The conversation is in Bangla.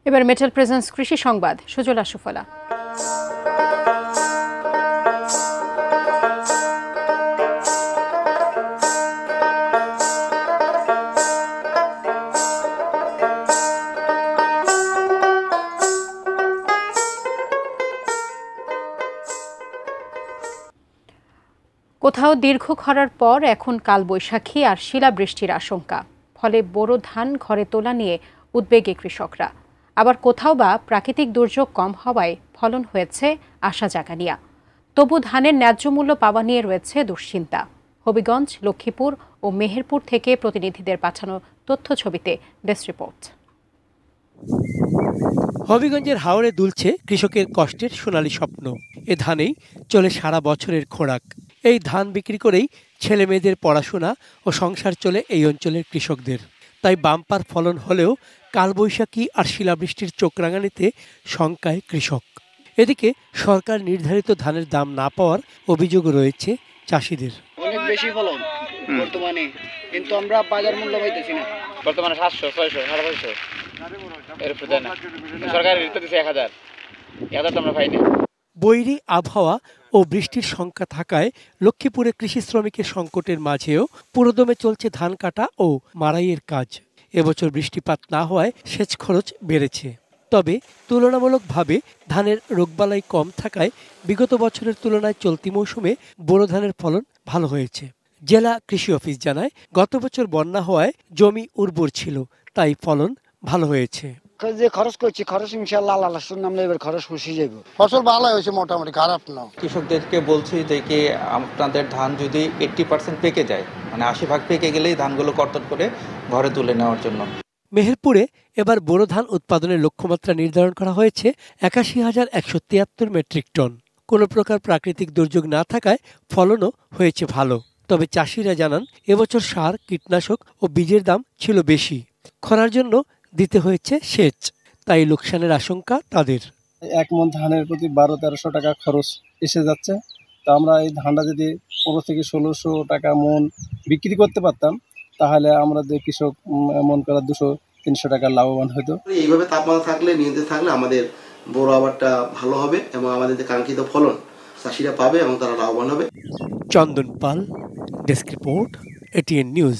এবার মেটাল প্রেজেন্স কৃষি সংবাদ, সুজলা সুফলা। কোথাও দীর্ঘ খরার পর এখন কালবৈশাখী আর শিলাবৃষ্টির আশঙ্কা, ফলে বোরো ধান ঘরে তোলা নিয়ে উদ্বেগে কৃষকরা। আবার কোথাও বা প্রাকৃতিক দুর্যোগ কম হওয়ায় ফলন হয়েছে আশা জাগানিয়া। তবু ধানের ন্যায্য মূল্য পাওয়া নিয়ে রয়েছে দুশ্চিন্তা। হবিগঞ্জ, লক্ষ্মীপুর ও মেহেরপুর থেকে প্রতিনিধিদের পাঠানো তথ্য ছবিতে ডেস্ক রিপোর্ট। হবিগঞ্জের হাওরে দুলছে কৃষকের কষ্টের সোনালী স্বপ্ন। এ ধানেই চলে সারা বছরের খোরাক। এই ধান বিক্রি করেই ছেলে মেয়েদের পড়াশোনা ও সংসার চলে এই অঞ্চলের কৃষকদের। তাই বাম্পার ফলন হলেও কালবৈশাখী আর শিলাবৃষ্টির চোখ রাঙানিতে শঙ্কায় কৃষক। এদিকে সরকার নির্ধারিত ধানের দাম না পাওয়ার অভিযোগ রয়েছে চাষিদের। অনেক বেশি ফলন বর্তমানে, কিন্তু আমরা বাজার মূল্য পাইতেছি না। বর্তমানে 700, 600, 750 এর উপরে দেয় না। সরকার রেট দিছে 1000 তো আমরা পাই না। বৈরী আবহাওয়া ও বৃষ্টির শঙ্কা থাকায় লক্ষ্মীপুরে কৃষি শ্রমিকের সংকটের মাঝেও পুরোদমে চলছে ধান কাটা ও মাড়াইয়ের কাজ। এবছর বৃষ্টিপাত না হওয়ায় সেচ খরচ বেড়েছে। তবে তুলনামূলকভাবে ধানের রোগবালাই কম থাকায় বিগত বছরের তুলনায় চলতি মৌসুমে বোরো ধানের ফলন ভালো হয়েছে। জেলা কৃষি অফিস জানায়, গত বছর বন্যা হওয়ায় জমি উর্বর ছিল, তাই ফলন ভালো হয়েছে। যে খরচ করছি, খরচ ইনশাআল্লাহ আল্লাহ নামলে এবার খরচ খুশি যাব। ফসল ভালো হয়েছে, মোটামুটি খারাপ না। কৃষকদেরকে বলছি যে কি আপনাদের ধান যদি 80% পেকে যায়, মানে 80% পেকে গেলেই ধানগুলো কর্তন করে ঘরে তুলে নেওয়ার জন্য। মেহেরপুরে এবার বোরো ধান উৎপাদনের লক্ষ্যমাত্রা নির্ধারণ করা হয়েছে ৮১,১৭৩ মেট্রিক টন। কোনো প্রকার প্রাকৃতিক দুর্যোগ না থাকায় ফলনও হয়েছে ভালো। তবে চাষিরা জানান, এবছর সার, কীটনাশক ও বীজের দাম ছিল বেশি। খরার জন্য দিতে হয়েছে সেচ, তাই লোকসানের আশঙ্কা তাদের। এক মন ধানের প্রতি ১২-১৩০০ টাকা খরচ এসে যাচ্ছে। তো আমরা এই ধানটা যদি ১৫ থেকে ১৬০০ টাকা মন বিক্রি করতে পারতাম, তাহলে আমাদের কৃষক মন করা ২০০-৩০০ টাকা লাভবান হতো। এইভাবে তাপমাত্রা থাকলে, নিয়ন্ত্রণে থাকলে আমাদের বোরো আবারটা ভালো হবে এবং আমাদের যে কাঙ্ক্ষিত ফলন চাষিরা পাবে এবং তারা লাভবান হবে। চন্দন পাল, ডেস্ক রিপোর্ট, এটিএন নিউজ।